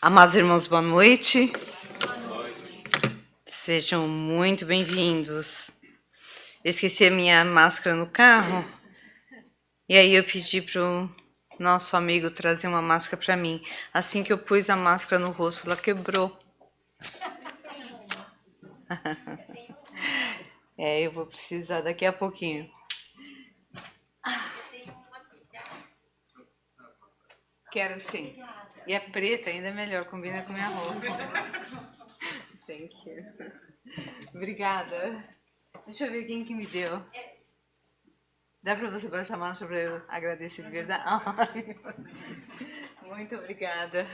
Amados irmãos, boa noite. Sejam muito bem-vindos. Esqueci a minha máscara no carro, e aí eu pedi para o nosso amigo trazer uma máscara para mim. Assim que eu pus a máscara no rosto, ela quebrou. Eu vou precisar daqui a pouquinho. Quero sim. E é preta, ainda é melhor, combina com minha roupa. Thank you. Obrigada. Deixa eu ver quem que me deu. Dá para você baixar a máscara para eu agradecer de verdade? Muito obrigada.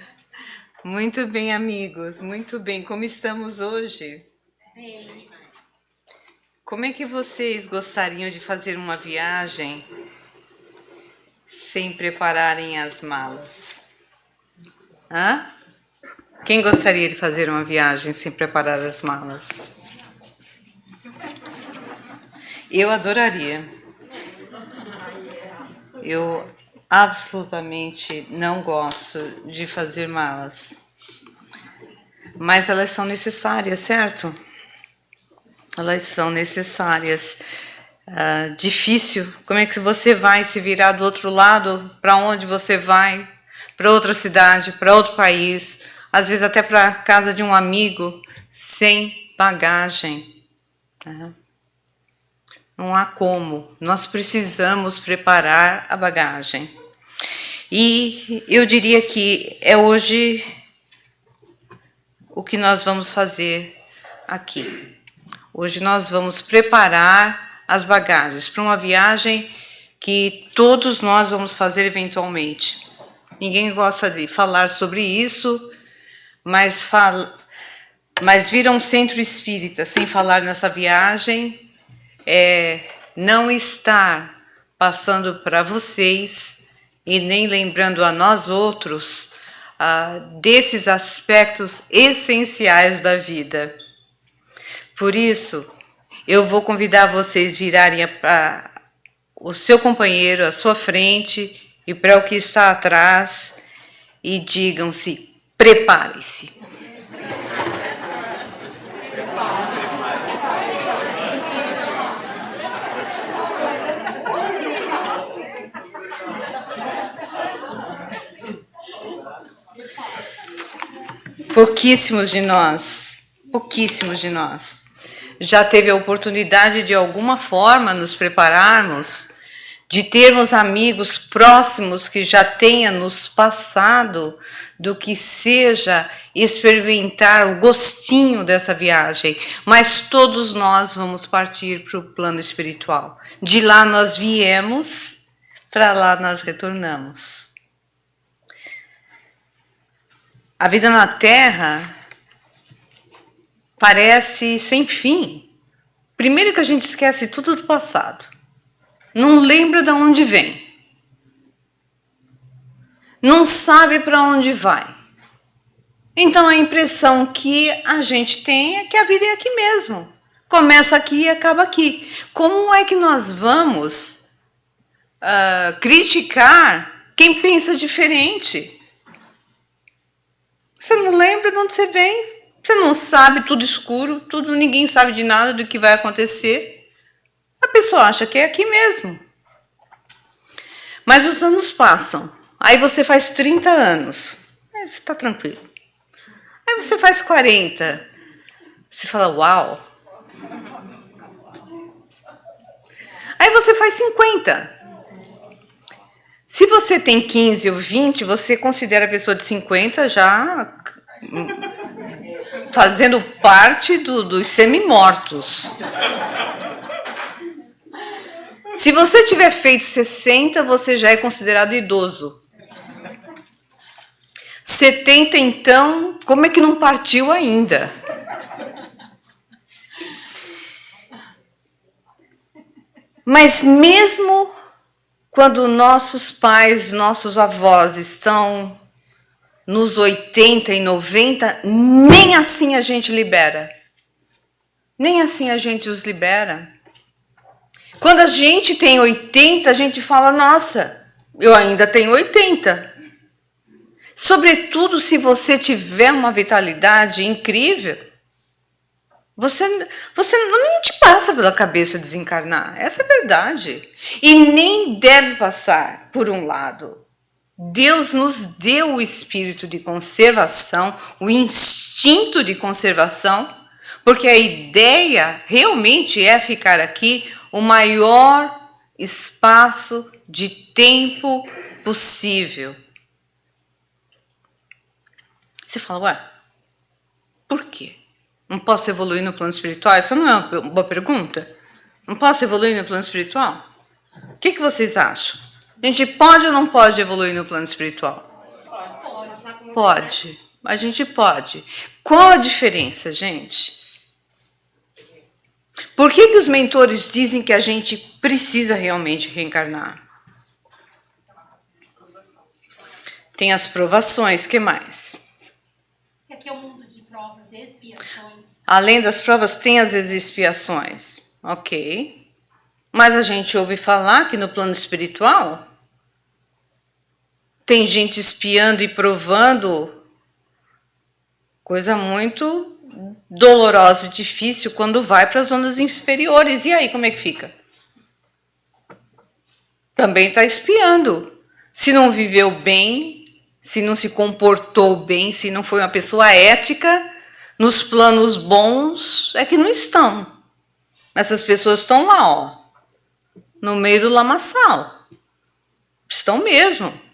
Muito bem, amigos. Muito bem. Como estamos hoje? Bem. Como é que vocês gostariam de fazer uma viagem sem prepararem as malas? Hã? Quem gostaria de fazer uma viagem sem preparar as malas? Eu adoraria. Eu absolutamente não gosto de fazer malas. Mas elas são necessárias, certo? Elas são necessárias. Difícil. Como é que você vai se virar do outro lado? Para onde você vai? Para outra cidade, para outro país, às vezes até para a casa de um amigo, sem bagagem. Não há como. Nós precisamos preparar a bagagem. E eu diria que é hoje o que nós vamos fazer aqui. Hoje nós vamos preparar as bagagens para uma viagem que todos nós vamos fazer eventualmente. Ninguém gosta de falar sobre isso, mas vir a um centro espírita sem falar nessa viagem é não estar passando para vocês e nem lembrando a nós outros desses aspectos essenciais da vida. Por isso, eu vou convidar vocês a virarem o seu companheiro à sua frente e para o que está atrás e digam-se, prepare-se. Pouquíssimos de nós, já teve a oportunidade de alguma forma nos prepararmos, de termos amigos próximos que já tenham nos passado do que seja experimentar o gostinho dessa viagem, mas todos nós vamos partir para o plano espiritual. De lá nós viemos, para lá nós retornamos. A vida na Terra parece sem fim. Primeiro que a gente esquece tudo do passado. Não lembra de onde vem. Não sabe para onde vai. Então a impressão que a gente tem é que a vida é aqui mesmo. Começa aqui e acaba aqui. Como é que nós vamos criticar quem pensa diferente? Você não lembra de onde você vem. Você não sabe, tudo escuro, ninguém sabe de nada do que vai acontecer. A pessoa acha que é aqui mesmo. Mas os anos passam. Aí você faz 30 anos. Aí você está tranquilo. Aí você faz 40. Você fala, uau. Aí você faz 50. Se você tem 15 ou 20, você considera a pessoa de 50 já fazendo parte dos semi-mortos. Se você tiver feito 60, você já é considerado idoso. 70, então, como é que não partiu ainda? Mas mesmo quando nossos pais, nossos avós estão nos 80 e 90, nem assim a gente libera. Nem assim a gente os libera. Quando a gente tem 80, a gente fala, nossa, eu ainda tenho 80. Sobretudo se você tiver uma vitalidade incrível, você nem te passa pela cabeça desencarnar. Essa é a verdade. E nem deve passar, por um lado. Deus nos deu o espírito de conservação, o instinto de conservação, porque a ideia realmente é ficar aqui o maior espaço de tempo possível. Você fala, ué, por quê? Não posso evoluir no plano espiritual? Essa não é uma boa pergunta? Não posso evoluir no plano espiritual? O que vocês acham? A gente pode ou não pode evoluir no plano espiritual? Pode. A gente pode. Qual a diferença, gente? Por que os mentores dizem que a gente precisa realmente reencarnar? Tem as provações, que mais? Aqui é um mundo de provas e expiações. Além das provas, tem as expiações. Ok. Mas a gente ouve falar que no plano espiritual tem gente espiando e provando coisa muito dolorosa e difícil quando vai para as zonas inferiores. E aí, como é que fica? Também está espiando. Se não viveu bem, se não se comportou bem, se não foi uma pessoa ética, nos planos bons é que não estão. Essas pessoas estão lá, ó, no meio do lamaçal. Estão mesmo.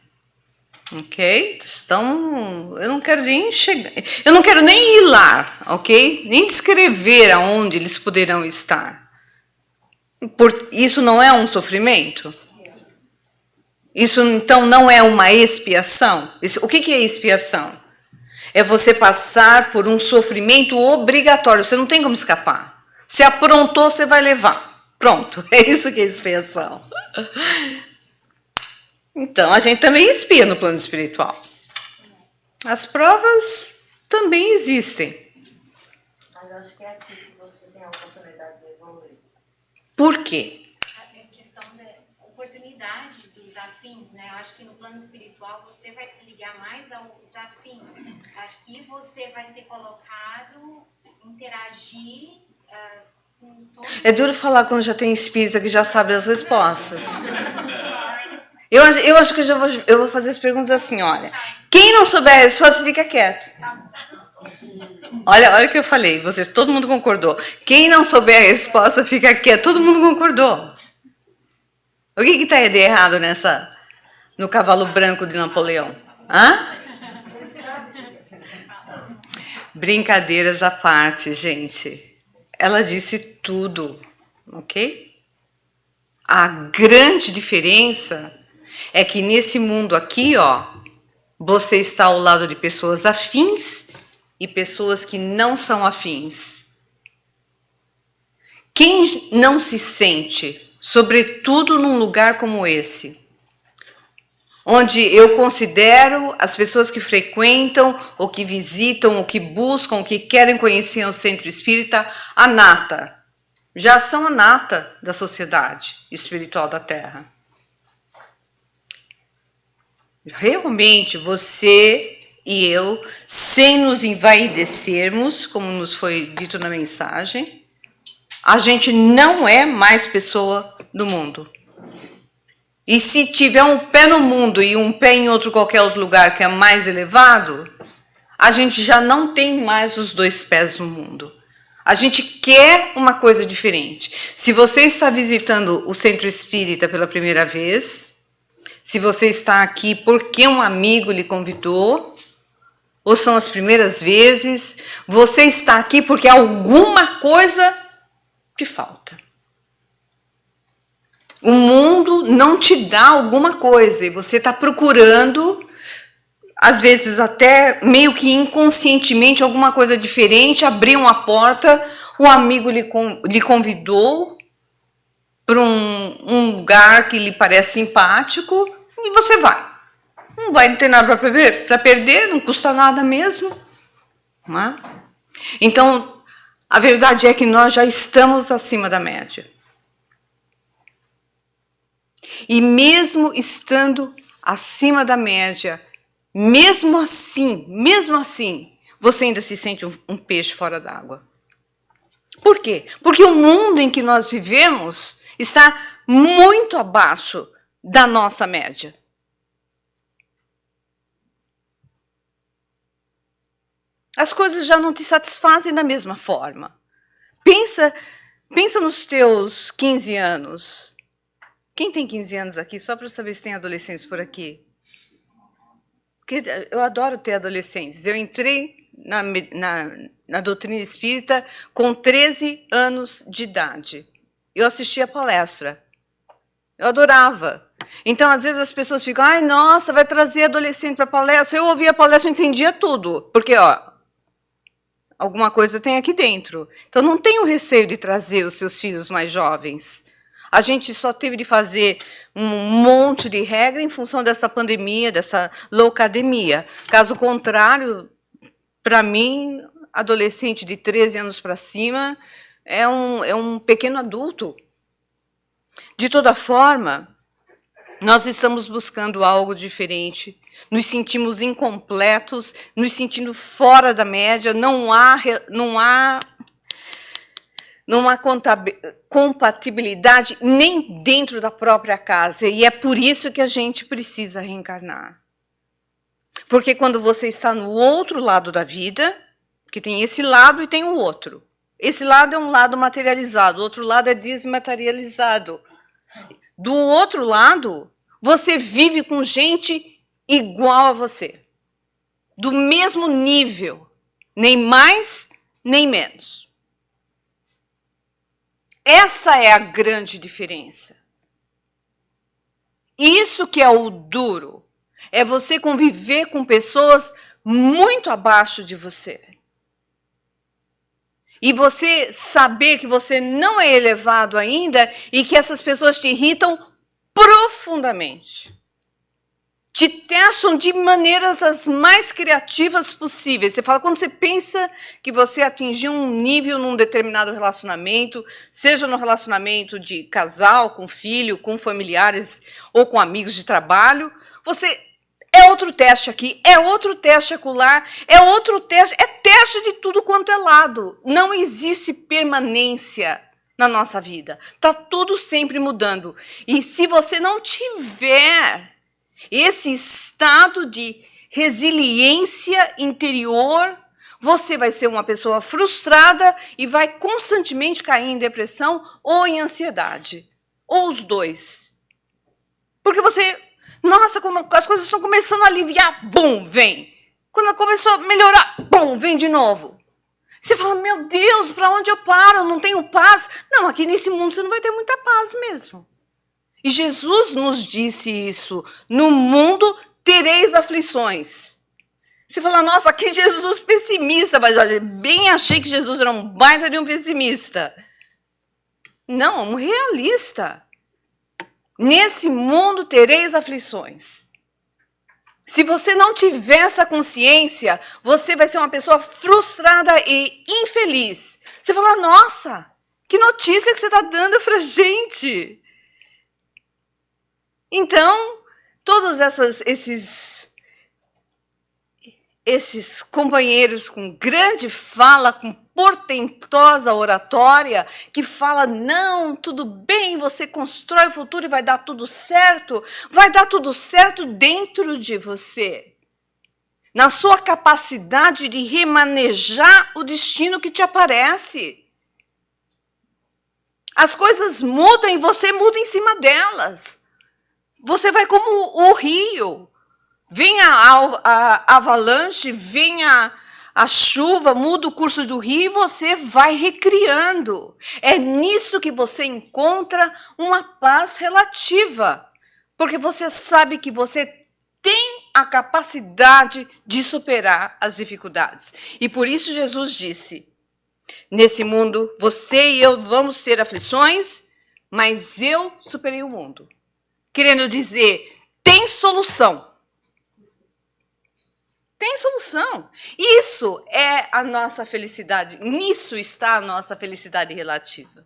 Ok? Estão. Eu não quero nem chegar. Eu não quero nem ir lá, ok? Nem descrever aonde eles poderão estar. Isso não é um sofrimento? Isso então não é uma expiação? O que é expiação? É você passar por um sofrimento obrigatório. Você não tem como escapar. Se aprontou, você vai levar. Pronto. É isso que é expiação. Então, a gente também expia no plano espiritual. As provas também existem. Mas eu acho que é aqui que você tem a oportunidade de evoluir. Por quê? A questão da oportunidade dos afins, né? Eu acho que no plano espiritual você vai se ligar mais aos afins. Aqui você vai ser colocado, interagir com todos. É duro falar quando já tem espírita que já sabe as respostas. Eu acho que eu vou fazer as perguntas assim, olha. Quem não souber a resposta, fica quieto. Olha o que eu falei, todo mundo concordou. Quem não souber a resposta, fica quieto. Todo mundo concordou. O que está de errado no cavalo branco de Napoleão? Hã? Brincadeiras à parte, gente. Ela disse tudo, ok? A grande diferença é que nesse mundo aqui, ó, você está ao lado de pessoas afins e pessoas que não são afins. Quem não se sente, sobretudo num lugar como esse, onde eu considero as pessoas que frequentam, ou que visitam, ou que buscam, ou que querem conhecer o centro espírita, a nata. Já são a nata da sociedade espiritual da Terra. Realmente, você e eu, sem nos envaidecermos, como nos foi dito na mensagem, a gente não é mais pessoa do mundo. E se tiver um pé no mundo e um pé em qualquer outro lugar que é mais elevado, a gente já não tem mais os dois pés no mundo. A gente quer uma coisa diferente. Se você está visitando o Centro Espírita pela primeira vez, se você está aqui porque um amigo lhe convidou, ou são as primeiras vezes, você está aqui porque alguma coisa te falta. O mundo não te dá alguma coisa e você está procurando, às vezes até meio que inconscientemente, alguma coisa diferente, abriu uma porta, o amigo lhe convidou para um lugar que lhe parece simpático e você vai. Não vai ter nada para perder, não custa nada mesmo. Não é? Então, a verdade é que nós já estamos acima da média. E mesmo estando acima da média, mesmo assim, você ainda se sente um peixe fora d'água. Por quê? Porque o mundo em que nós vivemos está muito abaixo da nossa média. As coisas já não te satisfazem da mesma forma. Pensa nos teus 15 anos. Quem tem 15 anos aqui? Só para saber se tem adolescentes por aqui. Porque eu adoro ter adolescentes. Eu entrei na doutrina espírita com 13 anos de idade. Eu assistia a palestra. Eu adorava. Então, às vezes, as pessoas ficam, ai, nossa, vai trazer adolescente para a palestra. Eu ouvia a palestra e entendia tudo. Porque, alguma coisa tem aqui dentro. Então, não tenho receio de trazer os seus filhos mais jovens. A gente só teve de fazer um monte de regra em função dessa pandemia, dessa loucademia. Caso contrário, para mim, adolescente de 13 anos para cima é um pequeno adulto. De toda forma, nós estamos buscando algo diferente. Nos sentimos incompletos, nos sentindo fora da média, não há compatibilidade nem dentro da própria casa. E é por isso que a gente precisa reencarnar. Porque quando você está no outro lado da vida, que tem esse lado e tem o outro. Esse lado é um lado materializado, o outro lado é desmaterializado. Do outro lado, você vive com gente igual a você. Do mesmo nível. Nem mais, nem menos. Essa é a grande diferença. Isso que é o duro. É você conviver com pessoas muito abaixo de você. E você saber que você não é elevado ainda e que essas pessoas te irritam profundamente. Te testam de maneiras as mais criativas possíveis. Você fala, quando você pensa que você atingiu um nível num determinado relacionamento, seja no relacionamento de casal, com filho, com familiares ou com amigos de trabalho, você é outro teste aqui, é outro teste acolá, é outro teste, é teste de tudo quanto é lado. Não existe permanência na nossa vida. Está tudo sempre mudando. E se você não tiver esse estado de resiliência interior, você vai ser uma pessoa frustrada e vai constantemente cair em depressão ou em ansiedade. Ou os dois. Porque você, nossa, quando as coisas estão começando a aliviar, bum, vem. Quando começou a melhorar, bum, vem de novo. Você fala, meu Deus, para onde eu paro? Eu não tenho paz. Não, aqui nesse mundo você não vai ter muita paz mesmo. E Jesus nos disse isso, no mundo tereis aflições. Você fala, nossa, que Jesus pessimista, mas olha, bem achei que Jesus era um baita de um pessimista. Não, um realista. Nesse mundo tereis aflições. Se você não tiver essa consciência, você vai ser uma pessoa frustrada e infeliz. Você fala, nossa, que notícia que você está dando para a gente. Então, todos esses companheiros com grande fala, com portentosa oratória, que fala, não, tudo bem, você constrói o futuro e vai dar tudo certo dentro de você. Na sua capacidade de remanejar o destino que te aparece. As coisas mudam e você muda em cima delas. Você vai como o rio. Vem a avalanche, vem a chuva, muda o curso do rio e você vai recriando. É nisso que você encontra uma paz relativa. Porque você sabe que você tem a capacidade de superar as dificuldades. E por isso Jesus disse, nesse mundo, você e eu vamos ter aflições, mas eu superei o mundo. Querendo dizer, tem solução. Tem solução. Isso é a nossa felicidade. Nisso está a nossa felicidade relativa.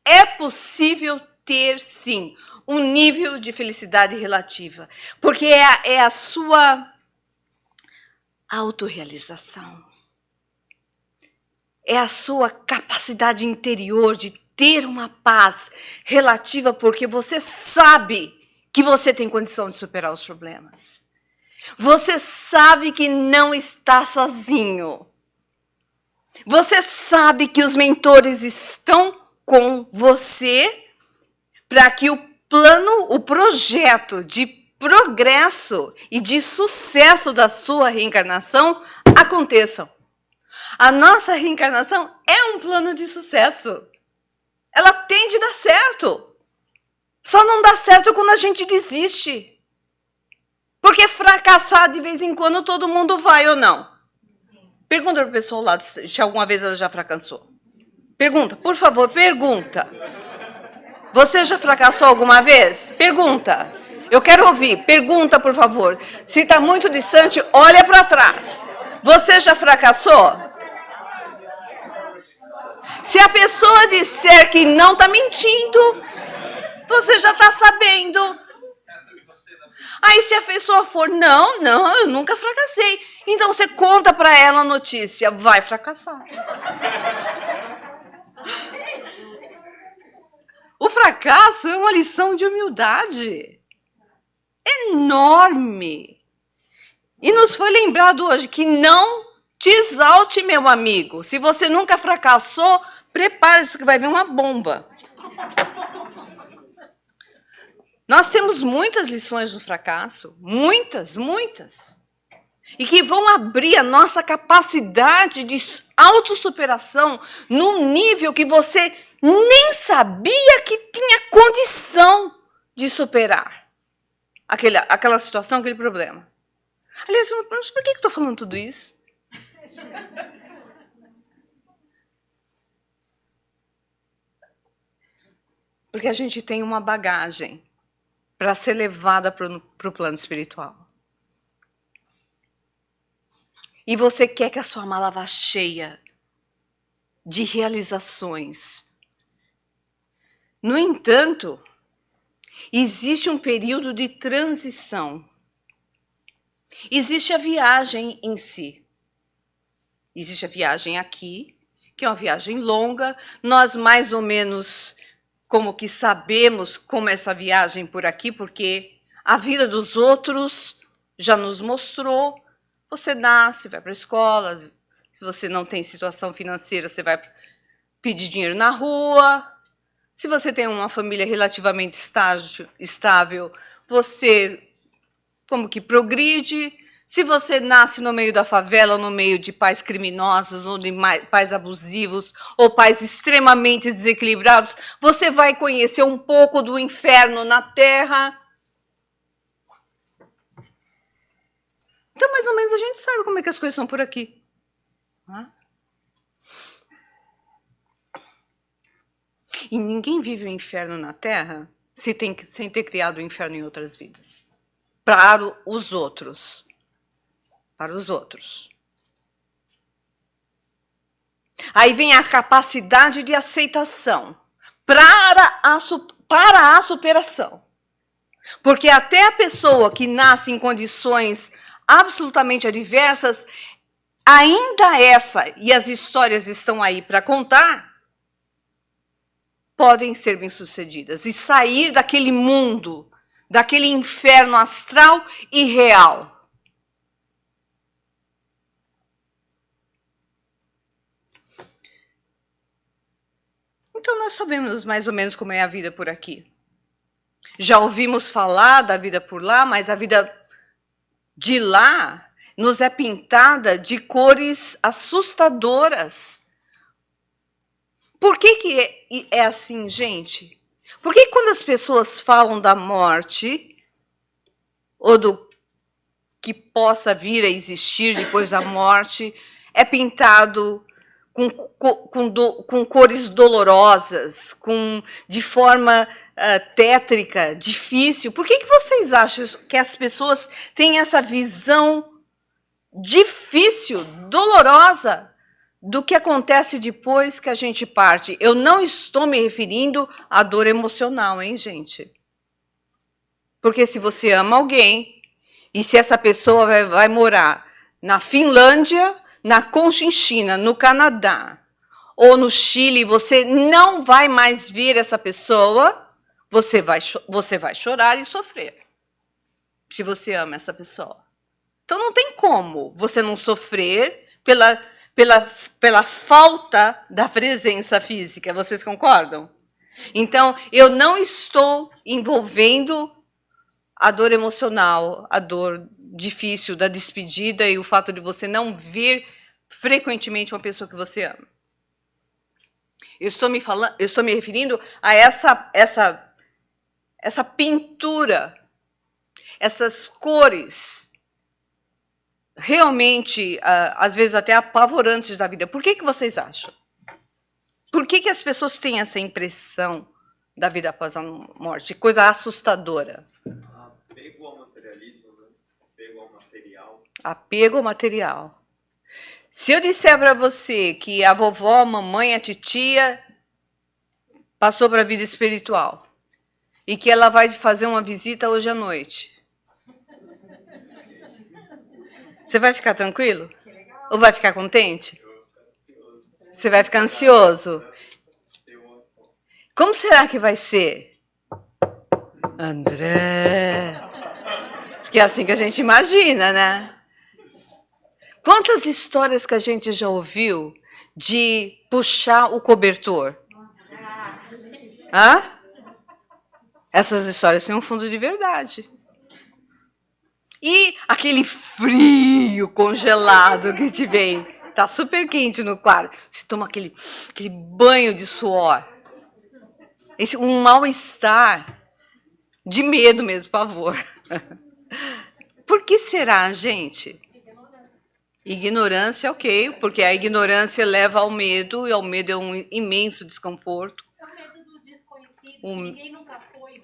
É possível ter, sim, um nível de felicidade relativa, porque é a sua autorrealização. É a sua capacidade interior de ter uma paz relativa, porque você sabe que você tem condição de superar os problemas. Você sabe que não está sozinho. Você sabe que os mentores estão com você para que o plano, o projeto de progresso e de sucesso da sua reencarnação aconteçam. A nossa reencarnação é um plano de sucesso. Ela tem de dar certo. Só não dá certo quando a gente desiste. Porque fracassar de vez em quando todo mundo vai ou não? Pergunta para o pessoal lá se alguma vez ela já fracassou. Pergunta, por favor, pergunta. Você já fracassou alguma vez? Pergunta. Eu quero ouvir. Pergunta, por favor. Se está muito distante, olha para trás. Você já fracassou? Se a pessoa disser que não está mentindo, você já está sabendo. Aí se a pessoa for, não, eu nunca fracassei. Então você conta para ela a notícia, vai fracassar. O fracasso é uma lição de humildade enorme. E nos foi lembrado hoje que não te exalte, meu amigo. Se você nunca fracassou, prepare-se que vai vir uma bomba. Nós temos muitas lições do fracasso, muitas. E que vão abrir a nossa capacidade de autossuperação num nível que você nem sabia que tinha condição de superar aquela situação, aquele problema. Aliás, mas por que eu estou falando tudo isso? Porque a gente tem uma bagagem para ser levada para o plano espiritual. E você quer que a sua mala vá cheia de realizações. No entanto, existe um período de transição. Existe a viagem em si. Existe a viagem aqui, que é uma viagem longa. Nós mais ou menos como que sabemos como é essa viagem por aqui, porque a vida dos outros já nos mostrou. Você nasce, vai para a escola, se você não tem situação financeira, você vai pedir dinheiro na rua. Se você tem uma família relativamente estável, você como que progride. Se você nasce no meio da favela, no meio de pais criminosos, ou de pais abusivos, ou pais extremamente desequilibrados, você vai conhecer um pouco do inferno na Terra. Então, mais ou menos, a gente sabe como é que as coisas são por aqui. E ninguém vive o inferno na Terra sem ter criado o inferno em outras vidas. Para os outros. Para os outros. Aí vem a capacidade de aceitação para a superação. Porque até a pessoa que nasce em condições absolutamente adversas, ainda e as histórias estão aí para contar, podem ser bem-sucedidas e sair daquele mundo, daquele inferno astral e real. Então nós sabemos mais ou menos como é a vida por aqui. Já ouvimos falar da vida por lá, mas a vida de lá nos é pintada de cores assustadoras. Por que é assim, gente? Por que quando as pessoas falam da morte, ou do que possa vir a existir depois da morte, é pintado com cores dolorosas, de forma tétrica, difícil? Por que vocês acham que as pessoas têm essa visão difícil, dolorosa, do que acontece depois que a gente parte? Eu não estou me referindo à dor emocional, hein, gente? Porque se você ama alguém, e se essa pessoa vai morar na Finlândia, na Conchinchina, no Canadá, ou no Chile, você não vai mais ver essa pessoa, você vai chorar e sofrer. Se você ama essa pessoa. Então não tem como você não sofrer pela falta da presença física. Vocês concordam? Então, eu não estou envolvendo a dor emocional, a dor difícil da despedida e o fato de você não ver frequentemente uma pessoa que você ama. Eu estou me referindo a essa pintura, essas cores, realmente, às vezes até apavorantes da vida. Por que vocês acham? Por que as pessoas têm essa impressão da vida após a morte? Coisa assustadora. Apego ao materialismo, né? Apego ao material. Apego ao material. Se eu disser para você que a vovó, a mamãe, a titia passou para a vida espiritual e que ela vai fazer uma visita hoje à noite, você vai ficar tranquilo? Ou vai ficar contente? Você vai ficar ansioso. Como será que vai ser? André. Porque é assim que a gente imagina, né? Quantas histórias que a gente já ouviu de puxar o cobertor? Hã? Essas histórias têm um fundo de verdade. E aquele frio congelado que te vem. Tá super quente no quarto. Você toma aquele banho de suor. Um mal-estar. De medo mesmo, pavor. Por que será, gente? Ignorância, ok. Porque a ignorância leva ao medo. E ao medo é um imenso desconforto. É o medo do desconhecido. Ninguém nunca foi,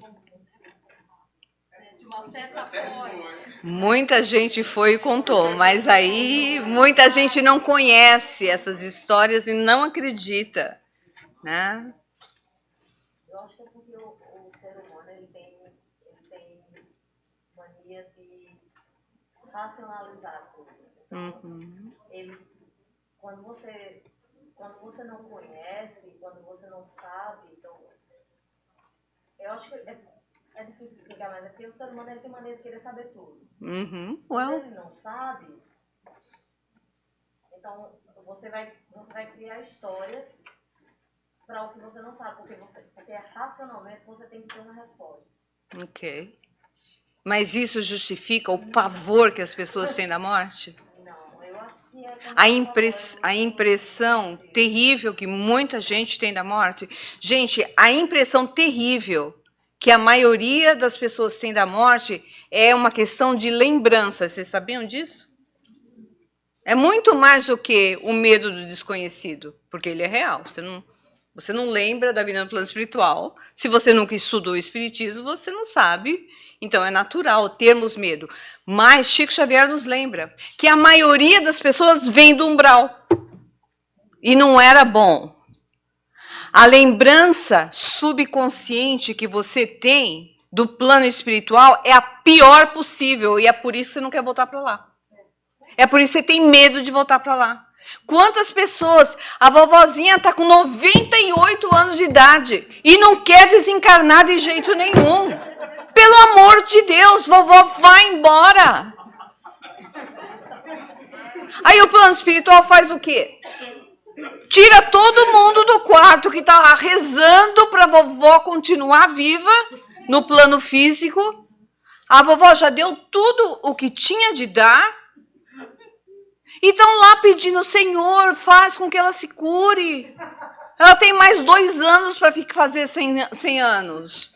de uma certa forma. Muita gente foi e contou, mas aí muita gente não conhece essas histórias e não acredita, né? Eu acho que é porque o ser humano ele tem mania de racionalizar tudo. Então, quando você não conhece, quando você não sabe, então eu acho que é difícil explicar, mas é porque o ser humano ele tem mania de querer saber tudo. Se ele não sabe, então você vai criar histórias para o que você não sabe, porque racionalmente você tem que ter uma resposta. Ok. Mas isso justifica o pavor que as pessoas têm da morte? Não, eu acho que A impressão terrível que muita gente tem da morte. Gente, a impressão terrível que a maioria das pessoas tem da morte é uma questão de lembrança. Vocês sabiam disso? É muito mais do que o medo do desconhecido, porque ele é real. Você não lembra da vida no plano espiritual. Se você nunca estudou o espiritismo, você não sabe. Então é natural termos medo. Mas Chico Xavier nos lembra que a maioria das pessoas vem do umbral. E não era bom. A lembrança subconsciente que você tem do plano espiritual é a pior possível. E é por isso que você não quer voltar para lá. É por isso que você tem medo de voltar para lá. Quantas pessoas, a vovozinha está com 98 anos de idade e não quer desencarnar de jeito nenhum. Pelo amor de Deus, vovó, vai embora. Aí o plano espiritual faz o quê? Tira todo mundo do quarto que está rezando para a vovó continuar viva no plano físico. A vovó já deu tudo o que tinha de dar. E estão lá pedindo, Senhor, faz com que ela se cure. Ela tem mais 2 anos para fazer 100 anos.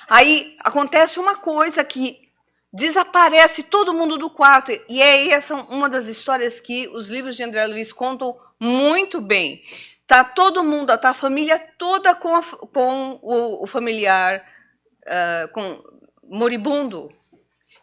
Aí acontece uma coisa que desaparece todo mundo do quarto. E é essa uma das histórias que os livros de André Luiz contam muito bem. Tá todo mundo, tá a família toda com o familiar moribundo.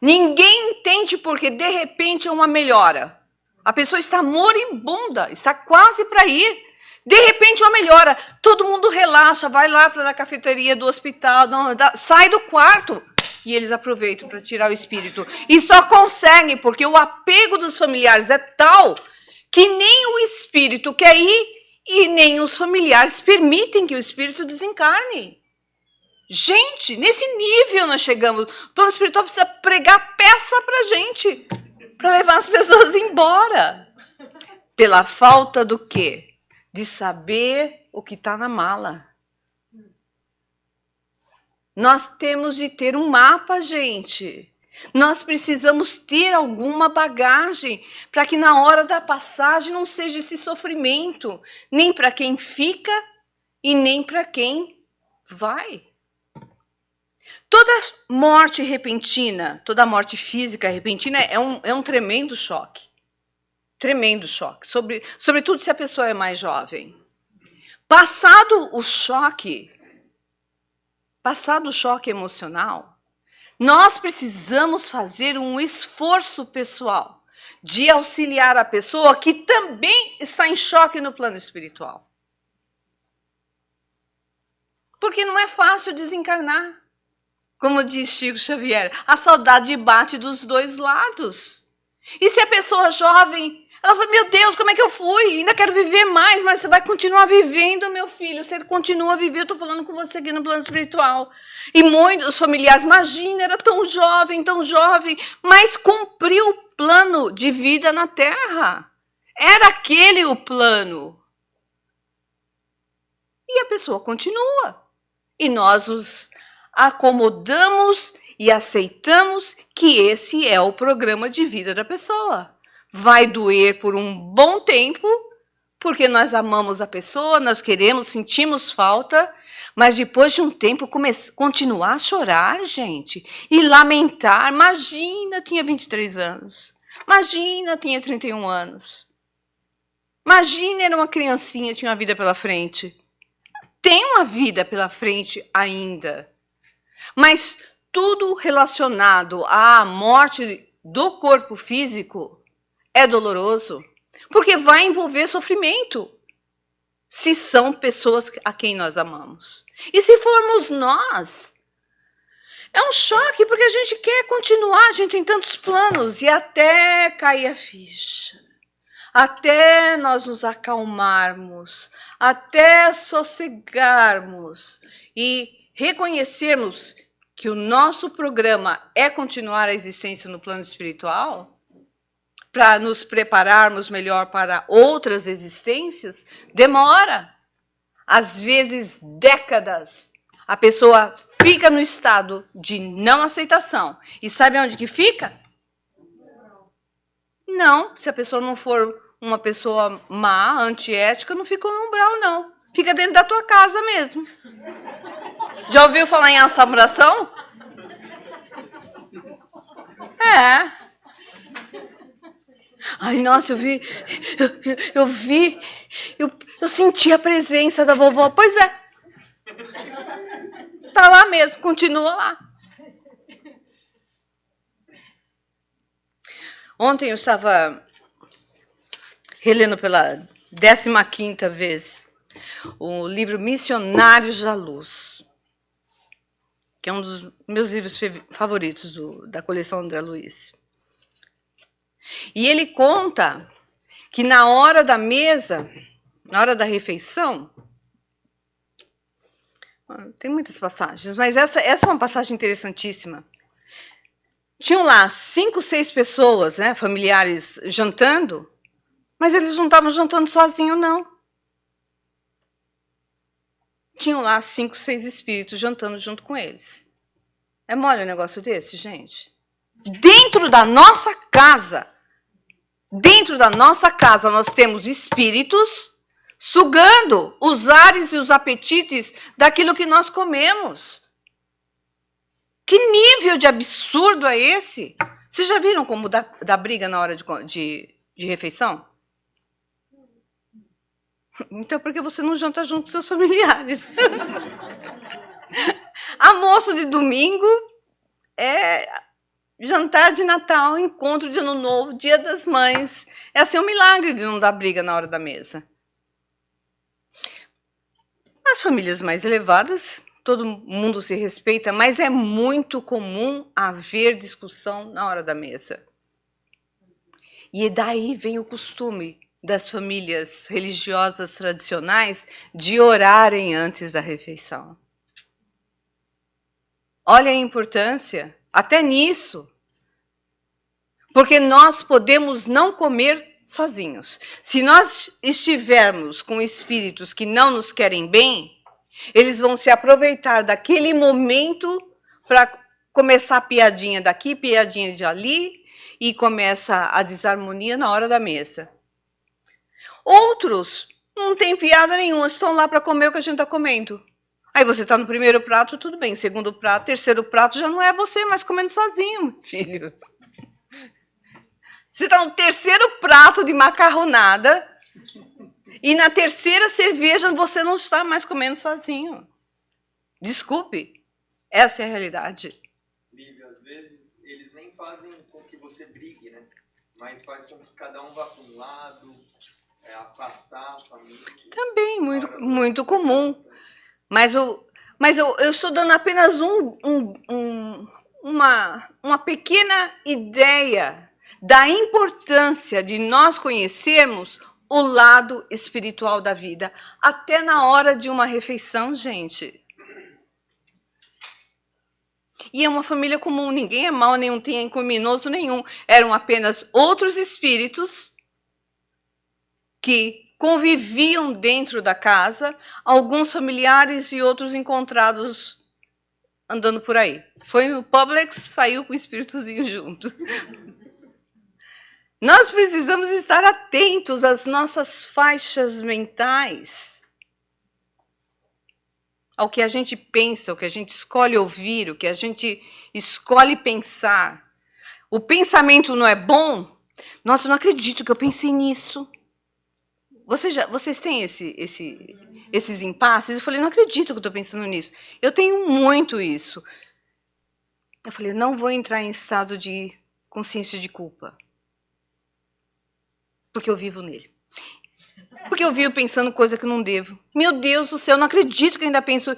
Ninguém entende porque, de repente, é uma melhora. A pessoa está moribunda, está quase para ir. De repente, uma melhora. Todo mundo relaxa, vai lá para a cafeteria do hospital, sai do quarto. E eles aproveitam para tirar o espírito. E só conseguem, porque o apego dos familiares é tal que nem o espírito quer ir e nem os familiares permitem que o espírito desencarne. Gente, nesse nível nós chegamos. O plano espiritual precisa pregar peça para a gente, para levar as pessoas embora. Pela falta do quê? De saber o que está na mala. Nós temos de ter um mapa, gente. Nós precisamos ter alguma bagagem para que na hora da passagem não seja esse sofrimento, nem para quem fica e nem para quem vai. Toda morte repentina, toda morte física repentina é um tremendo choque. Tremendo choque, sobretudo se a pessoa é mais jovem. Passado o choque emocional, nós precisamos fazer um esforço pessoal de auxiliar a pessoa que também está em choque no plano espiritual. Porque não é fácil desencarnar. Como diz Chico Xavier, a saudade bate dos dois lados. E se a pessoa jovem, ela fala, meu Deus, como é que eu fui? Ainda quero viver mais, mas você vai continuar vivendo, meu filho. Você continua a viver, eu estou falando com você aqui no plano espiritual. E muitos familiares, imagina, era tão jovem, mas cumpriu o plano de vida na Terra. Era aquele o plano. E a pessoa continua. E nós os acomodamos e aceitamos que esse é o programa de vida da pessoa. Vai doer por um bom tempo, porque nós amamos a pessoa, nós queremos, sentimos falta, mas depois de um tempo continuar a chorar, gente, e lamentar. Imagina, eu tinha 23 anos. Imagina, eu tinha 31 anos. Imagina, era uma criancinha, tinha uma vida pela frente. Tem uma vida pela frente ainda. Mas tudo relacionado à morte do corpo físico é doloroso, porque vai envolver sofrimento, se são pessoas a quem nós amamos. E se formos nós, é um choque, porque a gente quer continuar, a gente tem tantos planos, e até cair a ficha, até nós nos acalmarmos, até sossegarmos e reconhecermos que o nosso programa é continuar a existência no plano espiritual, para nos prepararmos melhor para outras existências, demora. Às vezes, décadas. A pessoa fica no estado de não aceitação. E sabe onde que fica? Não, se a pessoa não for uma pessoa má, antiética, não fica no umbral, não. Fica dentro da tua casa mesmo. Já ouviu falar em assombração? É. Ai, nossa, eu senti a presença da vovó. Pois é. Tá lá mesmo, continua lá. Ontem eu estava relendo pela 15ª vez o livro Missionários da Luz, que é um dos meus livros favoritos da coleção André Luiz. E ele conta que na hora da mesa, na hora da refeição, tem muitas passagens, mas essa é uma passagem interessantíssima. Tinham lá 5, 6 pessoas, né, familiares, jantando, mas eles não estavam jantando sozinhos, não. Tinham lá 5, 6 espíritos jantando junto com eles. É mole um negócio desse, gente? Dentro da nossa casa, nós temos espíritos sugando os ares e os apetites daquilo que nós comemos. Que nível de absurdo é esse? Vocês já viram como dá briga na hora de refeição? Então, por que você não janta junto com seus familiares? Almoço de domingo é jantar de Natal, encontro de Ano Novo, Dia das Mães. É assim um milagre de não dar briga na hora da mesa. As famílias mais elevadas, todo mundo se respeita, mas é muito comum haver discussão na hora da mesa. E daí vem o costume das famílias religiosas tradicionais de orarem antes da refeição. Olha a importância, até nisso. Porque nós podemos não comer sozinhos. Se nós estivermos com espíritos que não nos querem bem, eles vão se aproveitar daquele momento para começar piadinha daqui, piadinha de ali, e começa a desarmonia na hora da mesa. Outros não tem piada nenhuma, estão lá para comer o que a gente está comendo. Aí você está no primeiro prato, tudo bem. Segundo prato, terceiro prato, já não é você mais comendo sozinho, filho. Você está no terceiro prato de macarronada e na terceira cerveja você não está mais comendo sozinho. Desculpe, essa é a realidade. Lívia, às vezes eles nem fazem com que você brigue, né? Mas faz com que cada um vá para um lado, afastar a família. Também, muito comum. Mas eu estou dando apenas uma pequena ideia da importância de nós conhecermos o lado espiritual da vida, até na hora de uma refeição, gente. E é uma família comum, ninguém é mau, nenhum tem criminoso nenhum. Eram apenas outros espíritos que conviviam dentro da casa, alguns familiares e outros encontrados andando por aí. Foi no Publix, saiu com o espíritozinho junto. Nós precisamos estar atentos às nossas faixas mentais, ao que a gente pensa, o que a gente escolhe ouvir, o que a gente escolhe pensar. O pensamento não é bom? Nossa, eu não acredito que eu pensei nisso. Vocês têm esses impasses? Eu falei, não acredito que eu estou pensando nisso. Eu tenho muito isso. Eu falei, não vou entrar em estado de consciência de culpa. Porque eu vivo nele. Porque eu vivo pensando coisa que não devo. Meu Deus do céu, não acredito que eu ainda penso.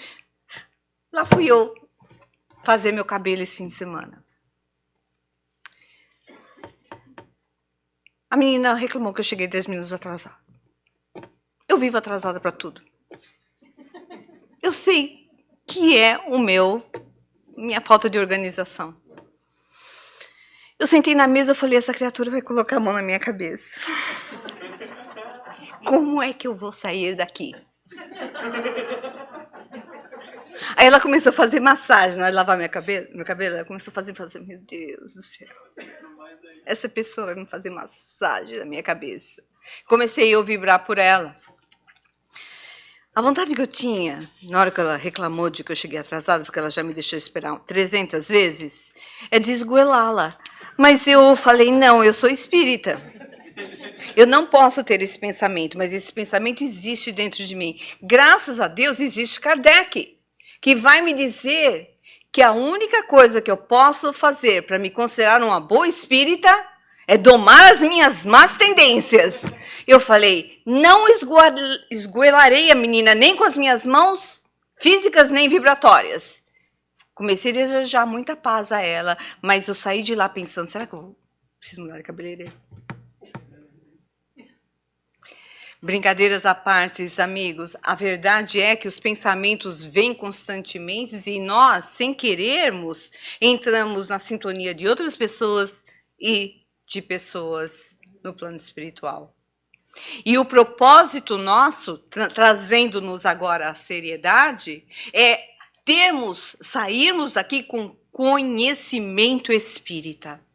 Lá fui eu fazer meu cabelo esse fim de semana. A menina reclamou que eu cheguei 10 minutos atrasada. Eu vivo atrasada para tudo. Eu sei que é minha falta de organização. Eu sentei na mesa e falei, essa criatura vai colocar a mão na minha cabeça. Como é que eu vou sair daqui? Aí ela começou a fazer massagem, na hora de lavar meu cabelo, ela começou a fazer, meu Deus do céu. Essa pessoa vai me fazer massagem na minha cabeça. Comecei a vibrar por ela. A vontade que eu tinha, na hora que ela reclamou de que eu cheguei atrasada, porque ela já me deixou esperar 300 vezes, é de esgoelá-la. Mas eu falei, não, eu sou espírita. Eu não posso ter esse pensamento, mas esse pensamento existe dentro de mim. Graças a Deus existe Kardec, que vai me dizer que a única coisa que eu posso fazer para me considerar uma boa espírita é domar as minhas más tendências. Eu falei, não esgoelarei a menina nem com as minhas mãos físicas nem vibratórias. Comecei a desejar muita paz a ela, mas eu saí de lá pensando, será que eu preciso mudar de cabeleireiro? Brincadeiras à parte, amigos, a verdade é que os pensamentos vêm constantemente e nós, sem querermos, entramos na sintonia de outras pessoas e de pessoas no plano espiritual. E o propósito nosso, trazendo-nos agora à seriedade, é sairmos daqui com conhecimento espírita.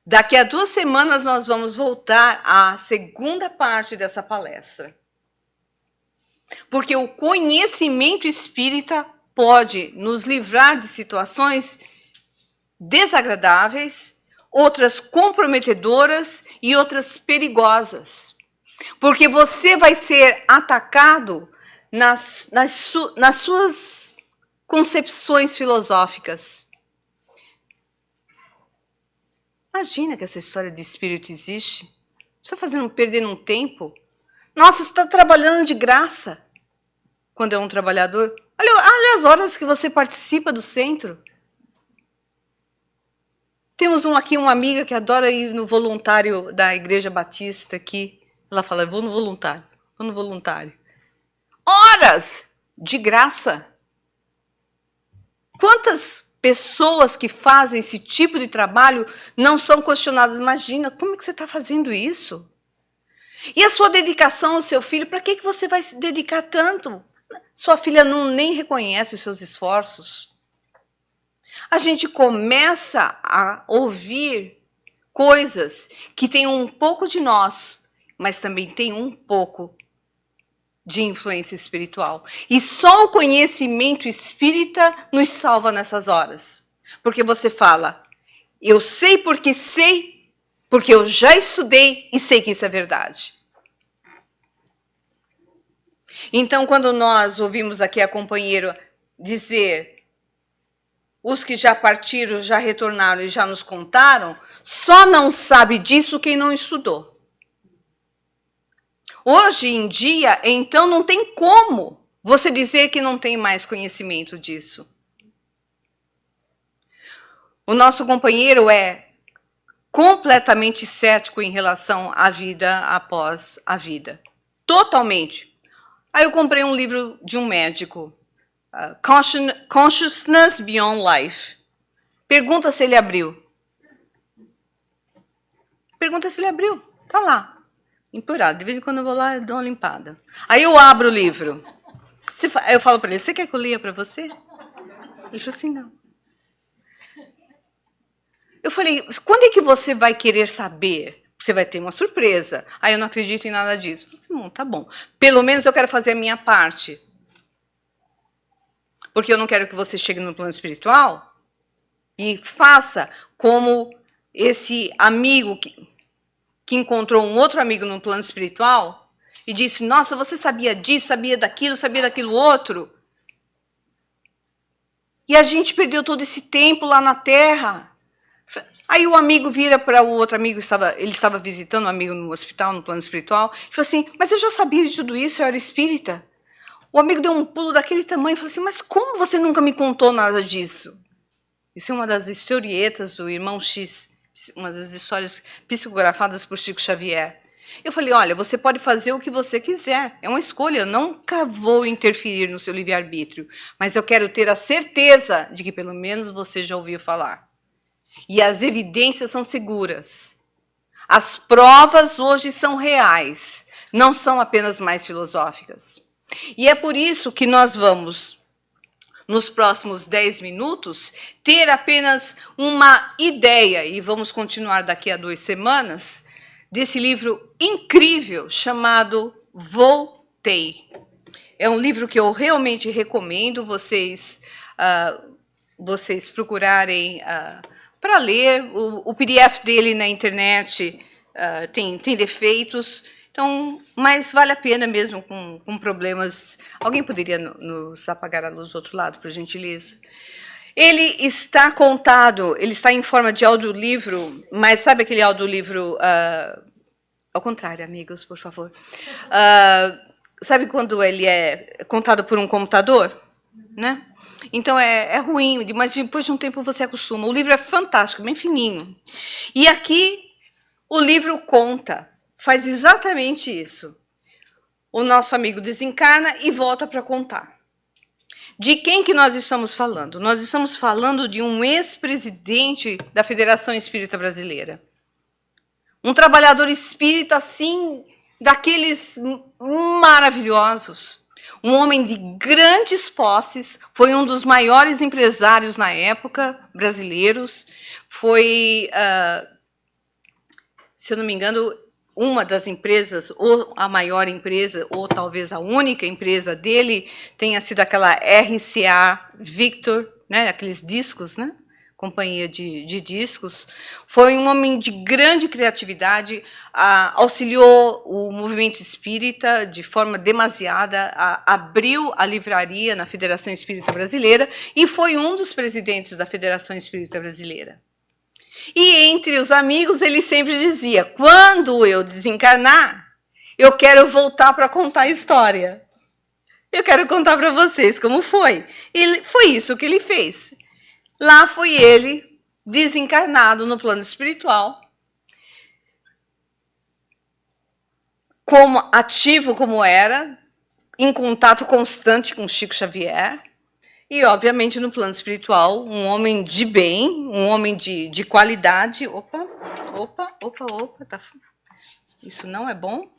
Daqui a 2 semanas nós vamos voltar à segunda parte dessa palestra. Porque o conhecimento espírita pode nos livrar de situações desagradáveis, outras comprometedoras e outras perigosas. Porque você vai ser atacado nas suas concepções filosóficas. Imagina que essa história de espírito existe. Você está perdendo um tempo. Nossa, você está trabalhando de graça. quando é um trabalhador. Olha as horas que você participa do centro. Temos aqui uma amiga que adora ir no voluntário da Igreja Batista aqui. Ela fala, vou no voluntário. Horas de graça. Quantas pessoas que fazem esse tipo de trabalho não são questionadas? Imagina, como é que você está fazendo isso? E a sua dedicação ao seu filho, para que você vai se dedicar tanto? Sua filha nem reconhece os seus esforços. A gente começa a ouvir coisas que têm um pouco de nós, mas também tem um pouco de influência espiritual. E só o conhecimento espírita nos salva nessas horas. Porque você fala, eu sei, porque eu já estudei e sei que isso é verdade. Então, quando nós ouvimos aqui a companheira dizer, os que já partiram, já retornaram e já nos contaram, só não sabe disso quem não estudou. Hoje em dia, então, não tem como você dizer que não tem mais conhecimento disso. O nosso companheiro é completamente cético em relação à vida após a vida. Totalmente. Aí eu comprei um livro de um médico, Consciousness Beyond Life. Pergunta se ele abriu. Tá lá. Empurrado. De vez em quando eu vou lá e dou uma limpada. Aí eu abro o livro. Eu falo para ele, você quer que eu leia para você? Ele falou assim, não. Eu falei, quando é que você vai querer saber? Você vai ter uma surpresa. Aí eu não acredito em nada disso. Eu falei assim, tá bom. Pelo menos eu quero fazer a minha parte. Porque eu não quero que você chegue no plano espiritual e faça como esse amigo que encontrou um outro amigo no plano espiritual e disse, nossa, você sabia disso, sabia daquilo outro? E a gente perdeu todo esse tempo lá na Terra. Aí o amigo vira para o outro amigo, ele estava visitando um amigo no hospital, no plano espiritual, e falou assim, mas eu já sabia de tudo isso, eu era espírita. O amigo deu um pulo daquele tamanho e falou assim, mas como você nunca me contou nada disso? Isso é uma das historietas do Irmão X, uma das histórias psicografadas por Chico Xavier. Eu falei, olha, você pode fazer o que você quiser, é uma escolha, eu nunca vou interferir no seu livre-arbítrio, mas eu quero ter a certeza de que pelo menos você já ouviu falar. E as evidências são seguras. As provas hoje são reais, não são apenas mais filosóficas. E é por isso que nós vamos, nos próximos 10 minutos, ter apenas uma ideia, e vamos continuar daqui a 2 semanas, desse livro incrível chamado Voltei. É um livro que eu realmente recomendo vocês procurarem para ler. O PDF dele na internet tem defeitos, então, mas vale a pena mesmo com problemas. Alguém poderia nos apagar a luz do outro lado, por gentileza? Ele está contado, ele está em forma de audiolivro, mas sabe aquele audiolivro... ao contrário, amigos, por favor. Sabe quando ele é contado por um computador? Né? Então é ruim, mas depois de um tempo você acostuma. O livro é fantástico, bem fininho. E aqui o livro conta, faz exatamente isso. O nosso amigo desencarna e volta para contar. De quem que nós estamos falando? Nós estamos falando de um ex-presidente da Federação Espírita Brasileira. Um trabalhador espírita, assim, daqueles maravilhosos. Um homem de grandes posses, foi um dos maiores empresários na época, brasileiros. Foi, se eu não me engano, uma das empresas, ou a maior empresa, ou talvez a única empresa dele, tenha sido aquela RCA Victor, né, aqueles discos, né? Companhia de discos. Foi um homem de grande criatividade, auxiliou o movimento espírita de forma demasiada, abriu a livraria na Federação Espírita Brasileira e foi um dos presidentes da Federação Espírita Brasileira. E entre os amigos ele sempre dizia, quando eu desencarnar, eu quero voltar para contar a história. Eu quero contar para vocês como foi. Foi isso que ele fez. Lá foi ele desencarnado no plano espiritual, como ativo como era, em contato constante com Chico Xavier, e obviamente no plano espiritual, um homem de bem, um homem de qualidade. Opa, tá. Isso não é bom?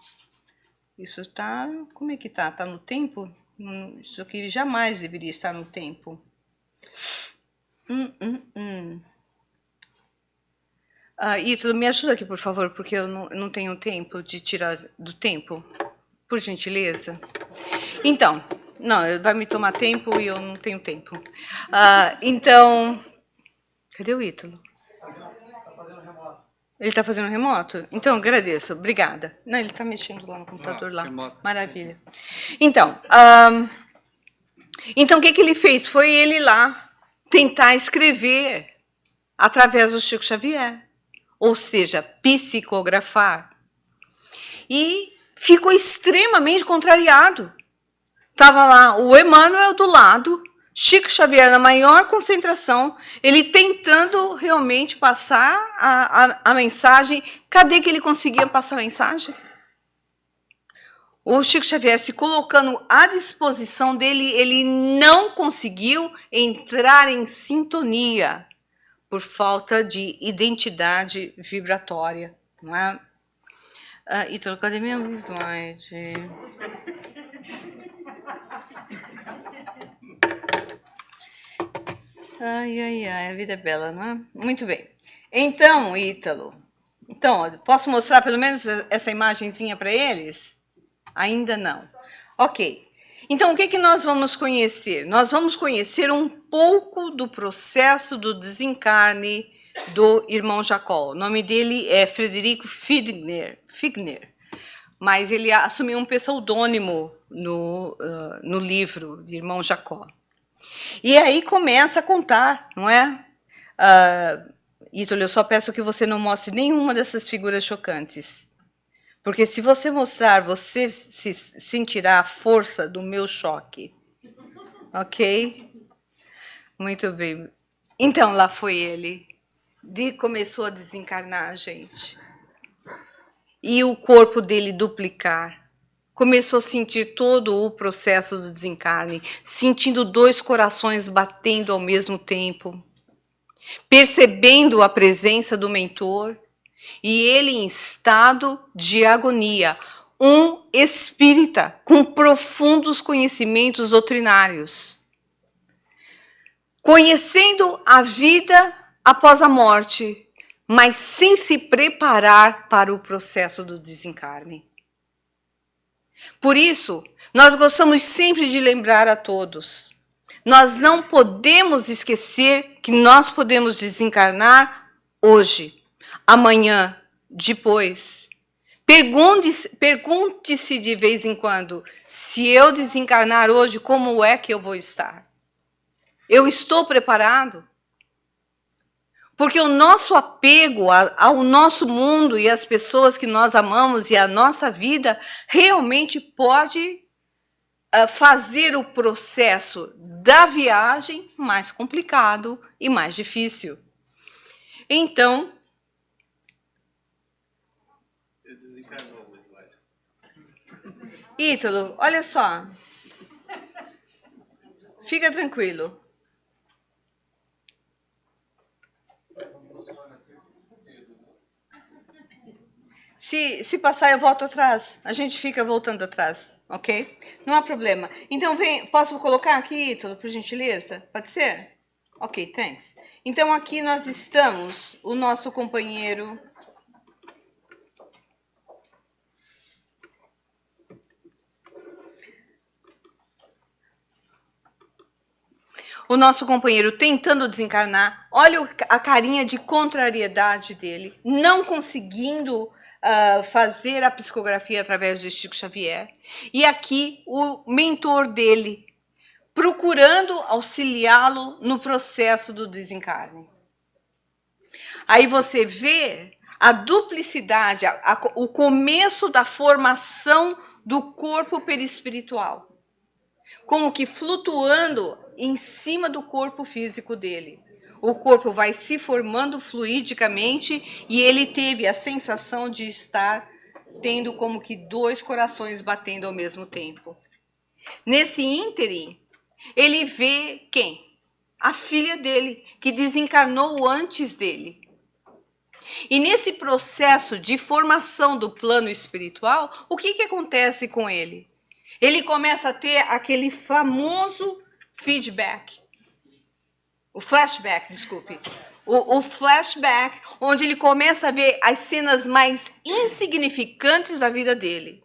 Isso tá, como é que tá? Tá no tempo? Isso aqui jamais deveria estar no tempo. Ítalo, me ajuda aqui, por favor, porque eu não tenho tempo de tirar do tempo. Por gentileza. Então, não, vai me tomar tempo e eu não tenho tempo. Então, cadê o Ítalo? Ele está fazendo remoto? Então, agradeço, obrigada. Não, ele está mexendo lá no computador lá. Remoto. Maravilha. Então, o que ele fez? Foi ele lá tentar escrever através do Chico Xavier, ou seja, psicografar. E ficou extremamente contrariado. Estava lá o Emmanuel do lado, Chico Xavier na maior concentração, ele tentando realmente passar a mensagem. Cadê que ele conseguia passar a mensagem? O Chico Xavier se colocando à disposição dele, ele não conseguiu entrar em sintonia por falta de identidade vibratória, não é? Ítalo, cadê meu slide? Ai, a vida é bela, não é? Muito bem. Então, Ítalo, posso mostrar pelo menos essa imagenzinha para eles? Ainda não. Ok. Então, o que nós vamos conhecer? Nós vamos conhecer um pouco do processo do desencarne do irmão Jacó. O nome dele é Frederico Figner, mas ele assumiu um pseudônimo no livro de Irmão Jacó. E aí começa a contar, não é? Ítalo, eu só peço que você não mostre nenhuma dessas figuras chocantes. Porque se você mostrar, você sentirá a força do meu choque. Ok? Muito bem. Então, lá foi ele. Começou a desencarnar, gente. E o corpo dele duplicar. Começou a sentir todo o processo do desencarne, sentindo 2 corações batendo ao mesmo tempo, percebendo a presença do mentor, e ele em estado de agonia, um espírita com profundos conhecimentos doutrinários, conhecendo a vida após a morte, mas sem se preparar para o processo do desencarne. Por isso, nós gostamos sempre de lembrar a todos, nós não podemos esquecer que nós podemos desencarnar hoje, amanhã, depois. Pergunte-se de vez em quando, se eu desencarnar hoje, como é que eu vou estar? Eu estou preparado? Porque o nosso apego ao nosso mundo e às pessoas que nós amamos e à nossa vida realmente pode fazer o processo da viagem mais complicado e mais difícil. Então, Ítalo, olha só. Fica tranquilo. Se passar, eu volto atrás. A gente fica voltando atrás, ok? Não há problema. Então, posso colocar aqui, Ítalo, por gentileza? Pode ser? Ok, thanks. Então, aqui nós estamos, o nosso companheiro... O nosso companheiro tentando desencarnar, olha a carinha de contrariedade dele, não conseguindo fazer a psicografia através de Chico Xavier. E aqui o mentor dele, procurando auxiliá-lo no processo do desencarne. Aí você vê a duplicidade, o começo da formação do corpo perispiritual. como que flutuando em cima do corpo físico dele. O corpo vai se formando fluidicamente e ele teve a sensação de estar tendo como que 2 corações batendo ao mesmo tempo. Nesse ínterim, ele vê quem? A filha dele, que desencarnou antes dele. E nesse processo de formação do plano espiritual, o que acontece com ele? Ele começa a ter aquele famoso feedback. O flashback, desculpe. O flashback, onde ele começa a ver as cenas mais insignificantes da vida dele.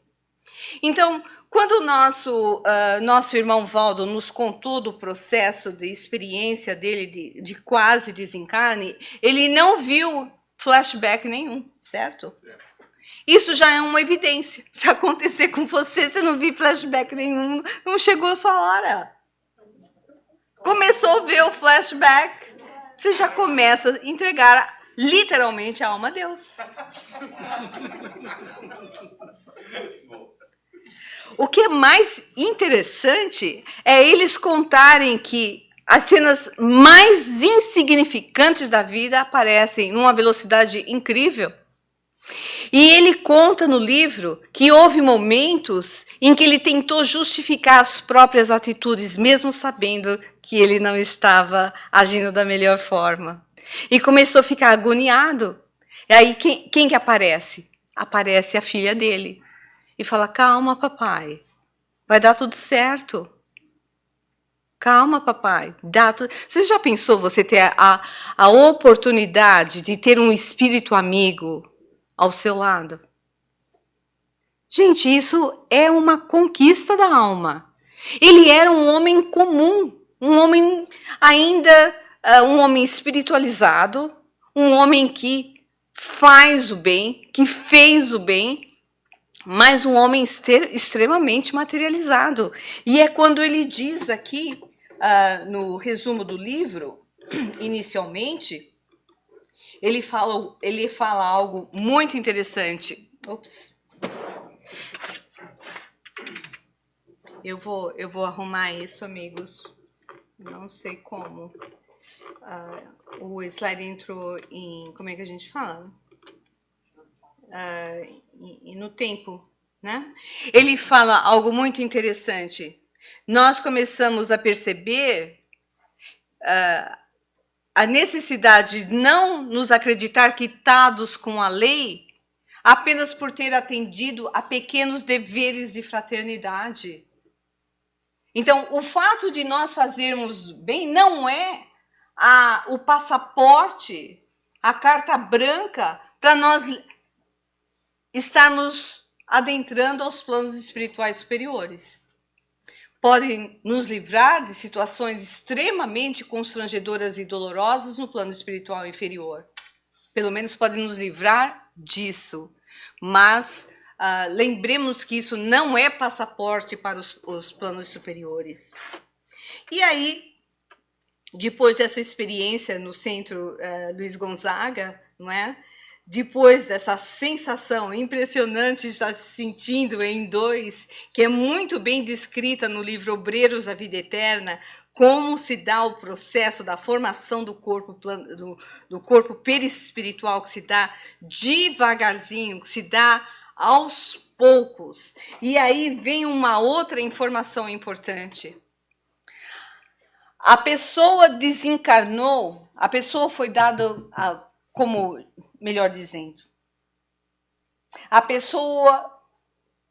Então, quando o nosso irmão Valdo nos contou do processo de experiência dele de quase desencarne, ele não viu flashback nenhum, certo? Isso já é uma evidência. Se acontecer com você, você não viu flashback nenhum, não chegou a sua hora. Começou a ver o flashback, você já começa a entregar literalmente a alma a Deus. O que é mais interessante é eles contarem que as cenas mais insignificantes da vida aparecem numa velocidade incrível. E ele conta no livro que houve momentos em que ele tentou justificar as próprias atitudes, mesmo sabendo que ele não estava agindo da melhor forma. E começou a ficar agoniado. E aí quem que aparece? Aparece a filha dele. E fala, calma, papai, vai dar tudo certo. Calma, papai. Você já pensou você ter a oportunidade de ter um espírito amigo ao seu lado? Gente, isso é uma conquista da alma. Ele era um homem comum, um homem ainda, um homem espiritualizado, um homem que faz o bem, que fez o bem, mas um homem extremamente materializado. E é quando ele diz aqui, no resumo do livro, inicialmente, ele fala algo muito interessante. Ops. Eu vou arrumar isso, amigos. Não sei como. O slide entrou em... Como é que a gente fala? No tempo, né? Ele fala algo muito interessante. Nós começamos a perceber a necessidade de não nos acreditar quitados com a lei apenas por ter atendido a pequenos deveres de fraternidade. Então, o fato de nós fazermos bem não é o passaporte, a carta branca para nós estarmos adentrando aos planos espirituais superiores. Podem nos livrar de situações extremamente constrangedoras e dolorosas no plano espiritual inferior. Pelo menos podem nos livrar disso. Mas lembremos que isso não é passaporte para os planos superiores. E aí, depois dessa experiência no Centro Luiz Gonzaga, não é? Depois dessa sensação impressionante de estar se sentindo em 2, que é muito bem descrita no livro Obreiros da Vida Eterna, como se dá o processo da formação do corpo, do corpo perispiritual, que se dá devagarzinho, que se dá aos poucos. E aí vem uma outra informação importante. A pessoa desencarnou, a pessoa foi dada como... Melhor dizendo, a pessoa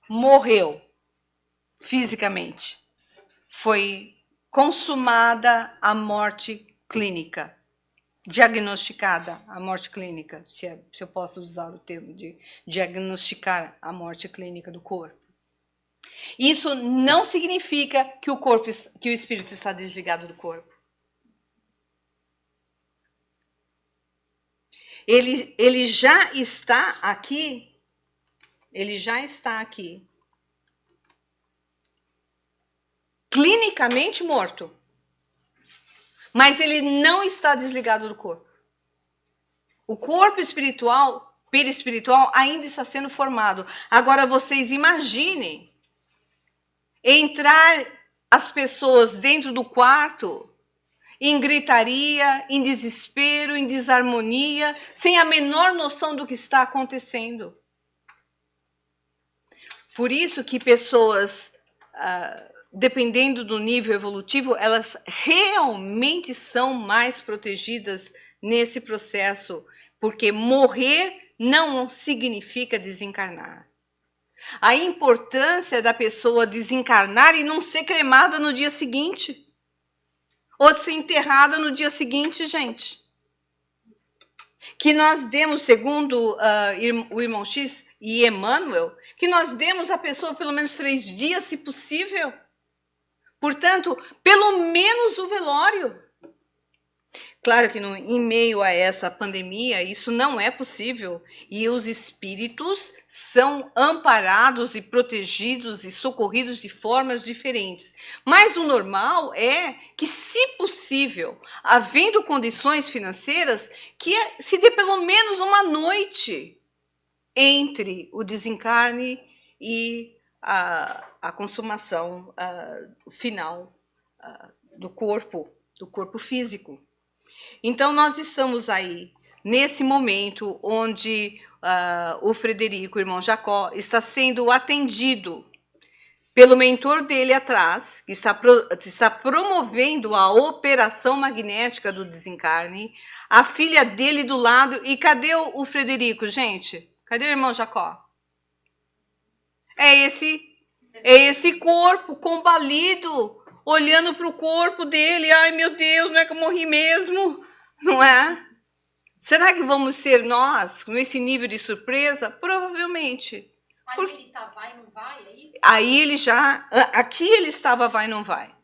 morreu fisicamente. Foi consumada a morte clínica, diagnosticada a morte clínica, se eu posso usar o termo de diagnosticar a morte clínica do corpo. Isso não significa que o espírito está desligado do corpo. Ele já está aqui, clinicamente morto, mas ele não está desligado do corpo. O corpo espiritual, perispiritual, ainda está sendo formado. Agora vocês imaginem entrar as pessoas dentro do quarto em gritaria, em desespero, em desarmonia, sem a menor noção do que está acontecendo. Por isso que pessoas, dependendo do nível evolutivo, elas realmente são mais protegidas nesse processo, porque morrer não significa desencarnar. A importância da pessoa desencarnar e não ser cremada no dia seguinte. Ou ser enterrada no dia seguinte, gente. Que nós demos, segundo o irmão X e Emmanuel, que nós demos à pessoa pelo menos 3 dias, se possível. Portanto, pelo menos o velório. Claro que em meio a essa pandemia, isso não é possível. E os espíritos são amparados e protegidos e socorridos de formas diferentes. Mas o normal é que, se possível, havendo condições financeiras, que se dê pelo menos uma noite entre o desencarne e a consumação final do corpo físico. Então, nós estamos aí, nesse momento onde o Frederico, o irmão Jacó, está sendo atendido pelo mentor dele atrás, que está promovendo a operação magnética do desencarne, a filha dele do lado. E cadê o Frederico, gente? Cadê o irmão Jacó? É esse corpo combalido, olhando para o corpo dele. Ai, meu Deus, não é que eu morri mesmo? Não é? Será que vamos ser nós, com esse nível de surpresa? Provavelmente. Aí ele tá, vai, não vai, é isso? Aí ele já... Aqui ele estava, vai, não vai.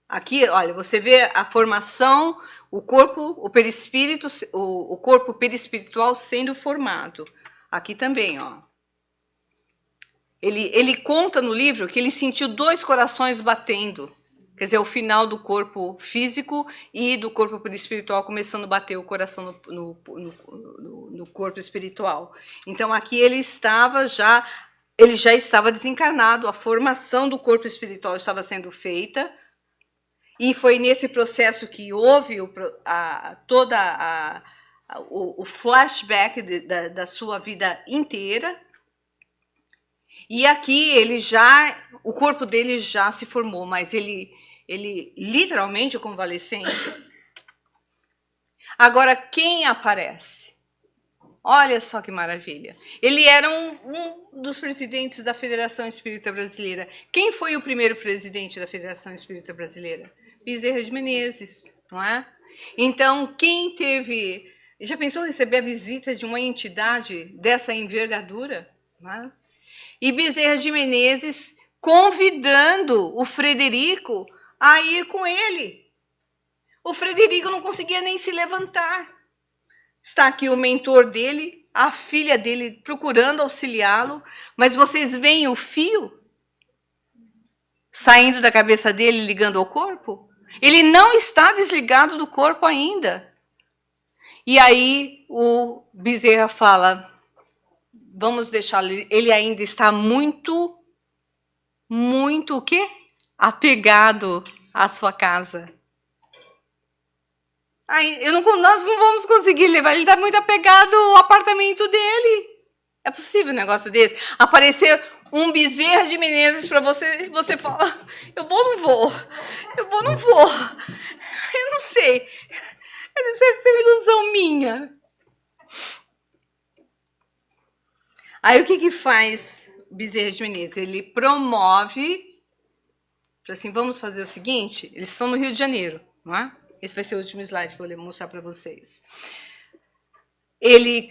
Aqui, olha, você vê a formação, o corpo, o perispírito, o corpo perispiritual sendo formado. Aqui também, ó. Ele conta no livro que ele sentiu 2 corações batendo. Quer dizer, o final do corpo físico e do corpo espiritual começando a bater o coração no corpo espiritual. Então, aqui ele já estava desencarnado, a formação do corpo espiritual estava sendo feita, e foi nesse processo que houve o flashback da sua vida inteira. E aqui o corpo dele já se formou, mas ele literalmente convalescente. Agora, quem aparece? Olha só que maravilha. Ele era um dos presidentes da Federação Espírita Brasileira. Quem foi o primeiro presidente da Federação Espírita Brasileira? Bezerra de Menezes, não é? Então, quem teve... Já pensou receber a visita de uma entidade dessa envergadura? Não é? E Bezerra de Menezes convidando o Frederico a ir com ele. O Frederico não conseguia nem se levantar. Está aqui o mentor dele, a filha dele procurando auxiliá-lo, mas vocês veem o fio saindo da cabeça dele, ligando ao corpo? Ele não está desligado do corpo ainda. E aí o Bezerra fala... Vamos deixá-lo, ele ainda está muito o quê? Apegado à sua casa. Nós não vamos conseguir levar, ele está muito apegado ao apartamento dele. É possível um negócio desse? Aparecer um Bezerra de Menezes para você, você fala, eu vou ou não vou? Eu vou ou não vou? Eu não sei. Deve ser uma ilusão minha. Aí o que faz Bezerra de Menezes? Ele promove, assim, vamos fazer o seguinte, eles estão no Rio de Janeiro, não é? Esse vai ser o último slide que eu vou mostrar para vocês. Ele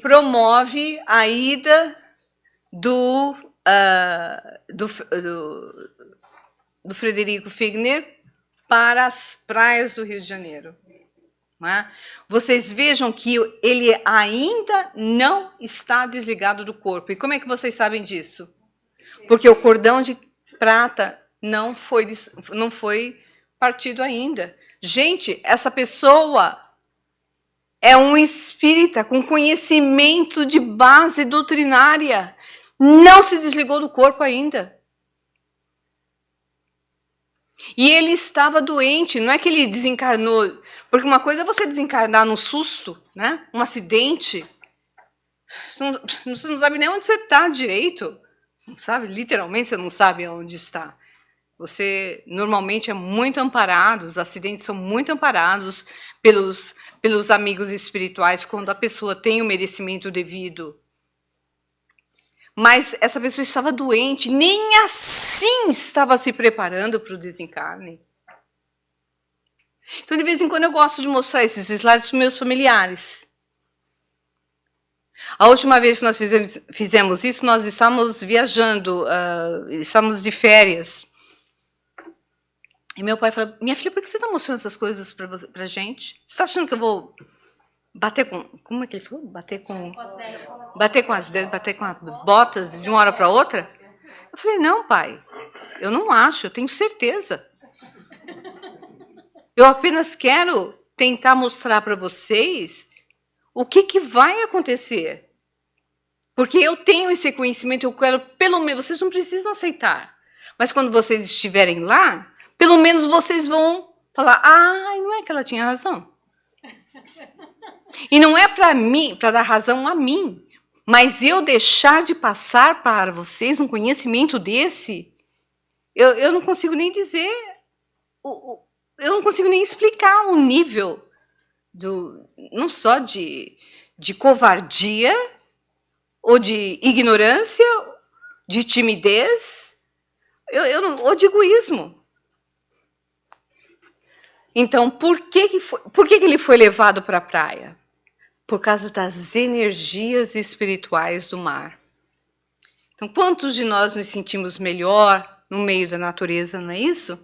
promove a ida do Frederico Figner para as praias do Rio de Janeiro. Vocês vejam que ele ainda não está desligado do corpo. E como é que vocês sabem disso? Porque o cordão de prata não foi partido ainda. Gente, essa pessoa é um espírita com conhecimento de base doutrinária. Não se desligou do corpo ainda. E ele estava doente, não é que ele desencarnou. Porque uma coisa é você desencarnar num susto, né? Um acidente. Você não sabe nem onde você está direito. Não sabe? Literalmente você não sabe onde está. Você normalmente é muito amparado, os acidentes são muito amparados pelos amigos espirituais quando a pessoa tem o merecimento devido. Mas essa pessoa estava doente, nem assim estava se preparando para o desencarne. Então, de vez em quando, eu gosto de mostrar esses slides para os meus familiares. A última vez que nós fizemos isso, nós estávamos viajando, estávamos de férias. E meu pai falou, minha filha, por que você está mostrando essas coisas para a gente? Você está achando que eu vou bater com... Como é que ele falou? Bater com as botas de uma hora para outra? Eu falei, não, pai, eu não acho, eu tenho certeza. Eu apenas quero tentar mostrar para vocês o que vai acontecer. Porque eu tenho esse conhecimento, eu quero, pelo menos, vocês não precisam aceitar. Mas quando vocês estiverem lá, pelo menos vocês vão falar, não é que ela tinha razão. E não é para mim, para dar razão a mim, mas eu deixar de passar para vocês um conhecimento desse, eu não consigo nem dizer, eu não consigo nem explicar o nível, não só de covardia, ou de ignorância, de timidez, ou de egoísmo. Então, por que ele foi levado para a praia? Por causa das energias espirituais do mar. Então, quantos de nós nos sentimos melhor no meio da natureza, não é isso?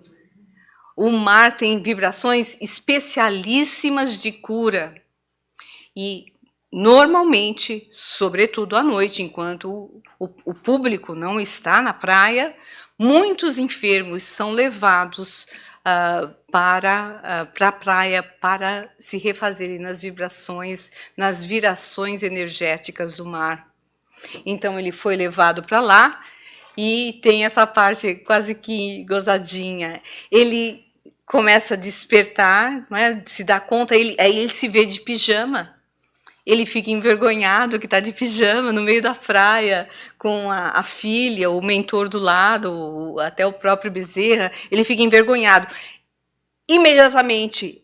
O mar tem vibrações especialíssimas de cura. E, normalmente, sobretudo à noite, enquanto o público não está na praia, muitos enfermos são levados para a praia para se refazerem nas vibrações, nas virações energéticas do mar. Então, ele foi levado para lá e tem essa parte quase que gozadinha. Ele começa a despertar, não é? Se dá conta, aí ele se vê de pijama. Ele fica envergonhado que está de pijama no meio da praia, com a filha, o mentor do lado, até o próprio Bezerra. Ele fica envergonhado. Imediatamente,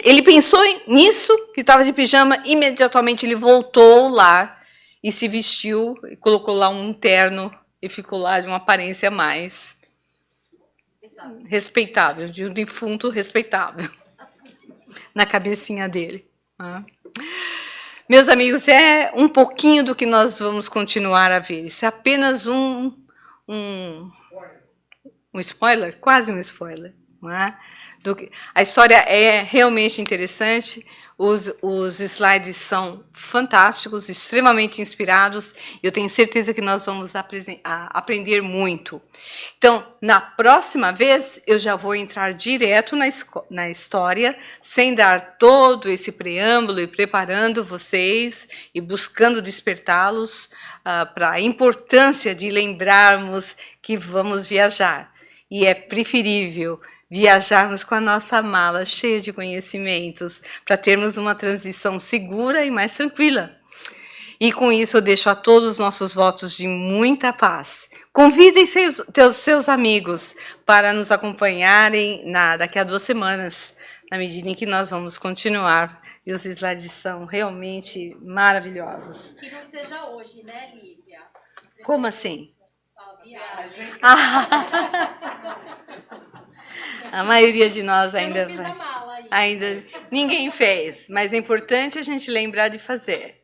ele pensou nisso, que estava de pijama, imediatamente ele voltou lá e se vestiu, e colocou lá um terno e ficou lá de uma aparência mais respeitável, de um defunto respeitável, na cabecinha dele. Meus amigos, é um pouquinho do que nós vamos continuar a ver. Isso é apenas um spoiler, quase um spoiler. Não é? A história é realmente interessante, os slides são fantásticos, extremamente inspirados, e eu tenho certeza que nós vamos aprender muito. Então, na próxima vez, eu já vou entrar direto na história, sem dar todo esse preâmbulo e preparando vocês e buscando despertá-los para a importância de lembrarmos que vamos viajar. E é preferível viajarmos com a nossa mala cheia de conhecimentos, para termos uma transição segura e mais tranquila. E com isso eu deixo a todos os nossos votos de muita paz. Convidem seus amigos para nos acompanharem daqui a 2 semanas, na medida em que nós vamos continuar. E os slides são realmente maravilhosos. Que não seja hoje, né, Lívia? Como assim? A viagem. A maioria de nós ainda Eu não fiz a mala ainda ninguém fez, mas é importante a gente lembrar de fazer.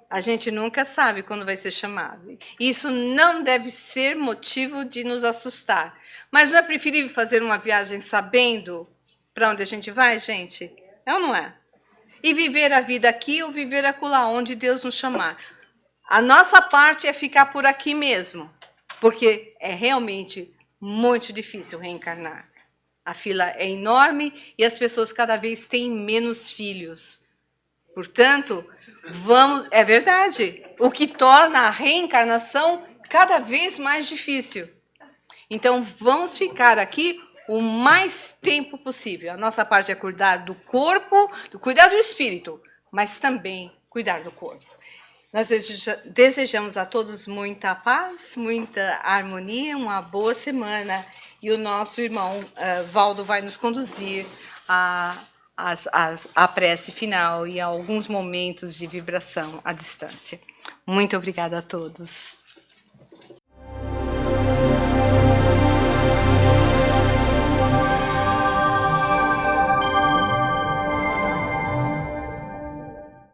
A gente nunca sabe quando vai ser chamado. Isso não deve ser motivo de nos assustar. Mas não é preferível fazer uma viagem sabendo para onde a gente vai, gente? É ou não é? E viver a vida aqui ou viver acolá, onde Deus nos chamar. A nossa parte é ficar por aqui mesmo, porque é realmente muito difícil reencarnar. A fila é enorme e as pessoas cada vez têm menos filhos. Portanto, é verdade, o que torna a reencarnação cada vez mais difícil. Então, vamos ficar aqui o mais tempo possível. A nossa parte é cuidar do corpo, cuidar do espírito, mas também cuidar do corpo. Nós desejamos a todos muita paz, muita harmonia, uma boa semana. E o nosso irmão Valdo vai nos conduzir à prece final e a alguns momentos de vibração à distância. Muito obrigada a todos.